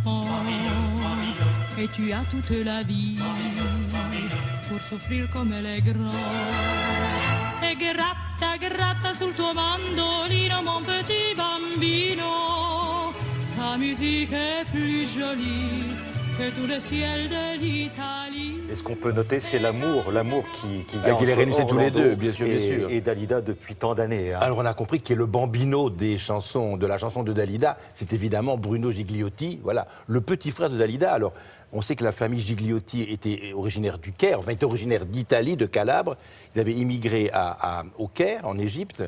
enfant et tu as toute la vie pour souffrir comme elle est grande. E gratta, gratta sul tuo mandolino, mon petit bambino, ta musique est plus jolie que tout le ciel de l'Italie. Et ce qu'on peut noter, c'est l'amour qui y a qui les réunissait tous les Orlando deux, bien sûr, bien sûr. et Dalida depuis tant d'années. Hein. Alors on a compris que le bambino de la chanson de Dalida, c'est évidemment Bruno Gigliotti, voilà, le petit frère de Dalida. Alors on sait que la famille Gigliotti était originaire du Caire, enfin était originaire d'Italie, de Calabre. Ils avaient immigré au Caire, en Égypte,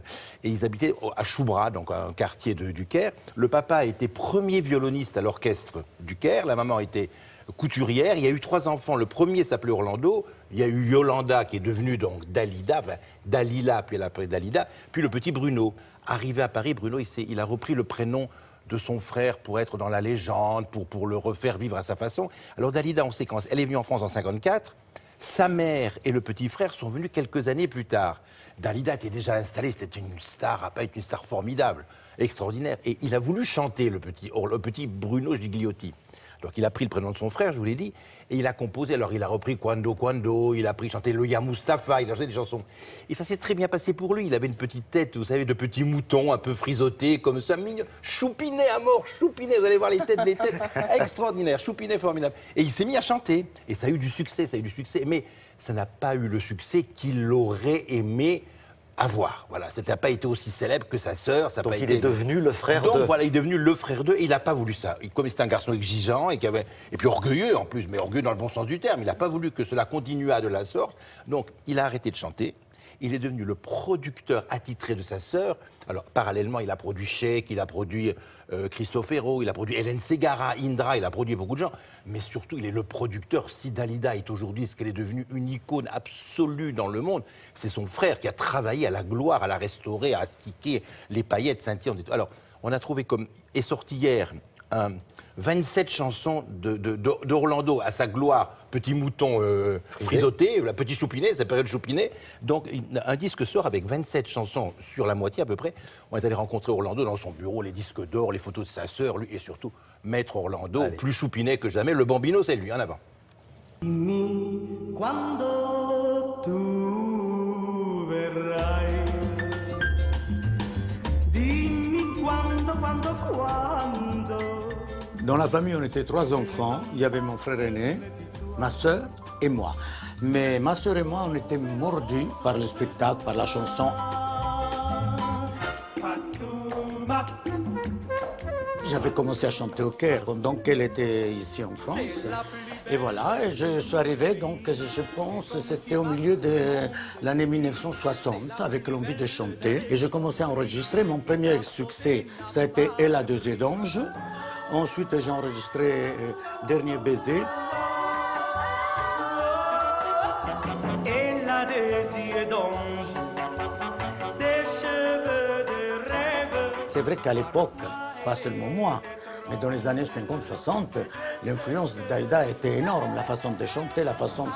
et ils habitaient à Choubra, donc un quartier du Caire. Le papa était premier violoniste à l'orchestre du Caire, la maman était couturière. Il y a eu 3 enfants. Le premier s'appelait Orlando. Il y a eu Yolanda qui est devenue donc Dalida, enfin Dalila, puis elle a appelé Dalida. Puis le petit Bruno. Arrivé à Paris, Bruno, il a repris le prénom de son frère pour être dans la légende, pour le refaire vivre à sa façon. Alors Dalida, en séquence, elle est venue en France en 1954. Sa mère et le petit frère sont venus quelques années plus tard. Dalida était déjà installée, c'était une star, pas une star formidable, extraordinaire. Et il a voulu chanter, le petit Bruno Gigliotti. Donc il a pris le prénom de son frère, je vous l'ai dit, et il a composé. Alors il a repris Quando Quando, il a chanté le Ya Mustafa, il a chanté des chansons. Et ça s'est très bien passé pour lui. Il avait une petite tête, vous savez, de petit mouton, un peu frisotté, comme ça, mignon. Choupinet à mort, choupinet, vous allez voir les têtes, extraordinaires, choupinet formidable. Et il s'est mis à chanter. Et ça a eu du succès, mais ça n'a pas eu le succès qu'il aurait aimé avoir. Voilà, ça n'a pas été aussi célèbre que sa sœur. Donc il est devenu le frère d'eux. Donc voilà, il est devenu le frère d'eux et il n'a pas voulu ça. Comme c'était un garçon exigeant et puis orgueilleux en plus, mais orgueilleux dans le bon sens du terme, il n'a pas voulu que cela continuât de la sorte. Donc il a arrêté de chanter. Il est devenu le producteur attitré de sa sœur. Alors, parallèlement, il a produit Sheik, il a produit Cristofero, il a produit Hélène Ségara, Indra, il a produit beaucoup de gens. Mais surtout, il est le producteur. Si Dalida est aujourd'hui ce qu'elle est devenue, une icône absolue dans le monde, c'est son frère qui a travaillé à la gloire, à la restaurer, à astiquer les paillettes scintillantes. Alors, on a trouvé comme... est sorti hier 27 chansons d'Orlando à sa gloire, petit mouton frisotté, la petite Choupinet, sa période Choupinet. Donc un disque sort avec 27 chansons sur la moitié à peu près. On est allé rencontrer Orlando dans son bureau, les disques d'or, les photos de sa sœur, lui et surtout Maître Orlando, Allez. plus Choupinet que jamais. Le bambino, c'est lui, en avant. Dimmi quando tu verrai. Dimmi quando. Dans la famille, on était 3 enfants. Il y avait mon frère aîné, ma sœur et moi. Mais ma sœur et moi, on était mordus par le spectacle, par la chanson. J'avais commencé à chanter au Caire pendant qu'elle était ici en France. Et voilà, et je suis arrivé, donc je pense c'était au milieu de l'année 1960, avec l'envie de chanter. Et j'ai commencé à enregistrer. Mon premier succès, ça a été Elle a 2 yeux d'ange. Ensuite, j'ai enregistré Dernier baiser. Elle a des yeux d'ange, des cheveux de rêve. C'est vrai qu'à l'époque, pas seulement moi, mais dans les années 50-60, l'influence de Dalida était énorme. La façon de chanter, la façon de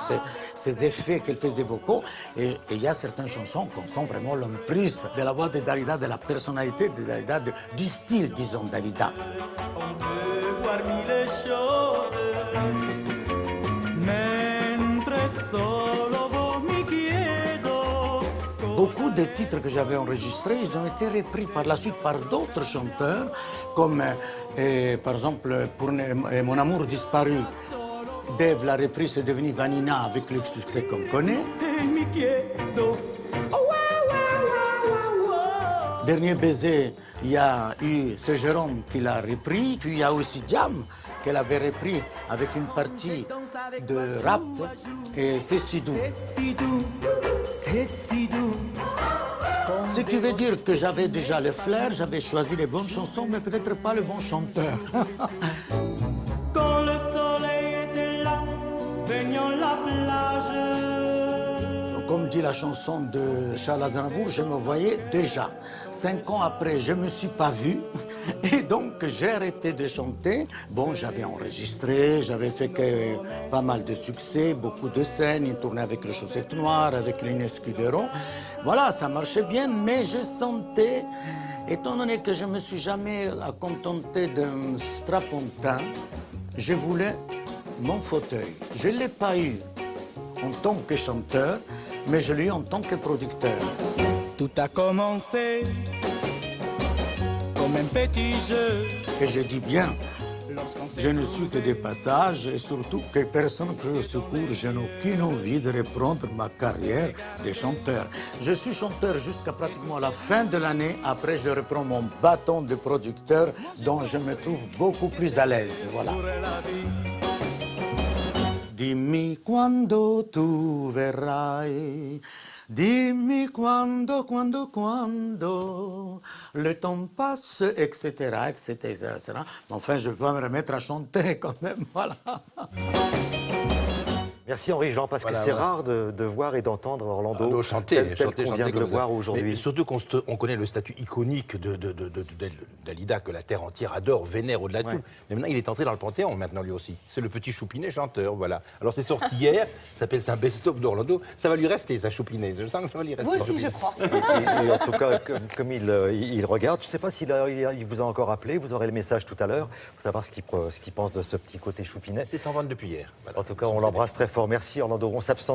ses effets qu'elle faisait vocaux. Et il y a certaines chansons qu'on sent vraiment l'emprise de la voix de Dalida, de la personnalité de Dalida, du style, disons, Dalida. On peut voir 1000 choses, mentre solo mi chiedo. Beaucoup des titres que j'avais enregistrés, ils ont été repris par la suite par d'autres chanteurs, comme par exemple pour Mon amour disparu, Dave l'a repris, c'est devenu Vanina avec le succès qu'on connaît. E mi chiedo. Dernier baiser, il y a eu c'est Jérôme qui l'a repris, puis il y a aussi Jam qu'elle avait repris avec une partie de rap et c'est si doux. C'est si doux. Ce qui veut dire que j'avais déjà le flair, j'avais choisi les bonnes chansons, mais peut-être pas le bon chanteur. Quand le soleil était là, baignant la plage. Comme dit la chanson de Charles Aznavour, je me voyais déjà. 5 ans après, je ne me suis pas vu. Et donc, j'ai arrêté de chanter. Bon, j'avais enregistré, j'avais fait pas mal de succès, beaucoup de scènes, une tournée avec les Chaussettes Noires, avec l'Inès Scudero. Voilà, ça marchait bien, mais je sentais Étant donné que je ne me suis jamais contenté d'un strapontin, je voulais mon fauteuil. Je ne l'ai pas eu en tant que chanteur, mais je l'ai eu en tant que producteur. Tout a commencé comme un petit jeu. Et je dis bien, Lorsqu'on s'est je ne suis que des passages et surtout que personne ne crée au secours. Je n'ai aucune envie de reprendre ma carrière de chanteur. Je suis chanteur jusqu'à pratiquement la fin de l'année. Après, je reprends mon bâton de producteur dont je me trouve beaucoup plus à l'aise. Voilà. trouvé la vie. Dimmi quando tu verrai, dimmi quando, le temps passe, etc., etc. Mais enfin, je vais me remettre à chanter quand même, voilà. Merci Henri-Jean, parce que Voilà, c'est voilà. rare de voir et d'entendre Orlando chanter, tel qu'on vient de le comme ça. voir Mais aujourd'hui. surtout qu'on connaît le statut iconique de Dalida, que la terre entière adore, vénère au-delà de Ouais. tout. Mais maintenant, il est entré dans le Panthéon, maintenant, lui aussi. C'est le petit Choupinet chanteur, voilà. Alors, c'est sorti hier, ça s'appelle un best-of d'Orlando. Ça va lui rester, ça, Choupinet. Je sens que ça va lui rester. Vous aussi, je crois. Et en tout cas, comme il regarde, je ne sais pas s'il il vous a encore appelé, vous aurez le message tout à l'heure, pour savoir ce qu'il pense de ce petit côté Choupinet. C'est en vente depuis hier. Voilà. En tout cas, on l'embrasse très fort. Merci Orlando. On s'absente.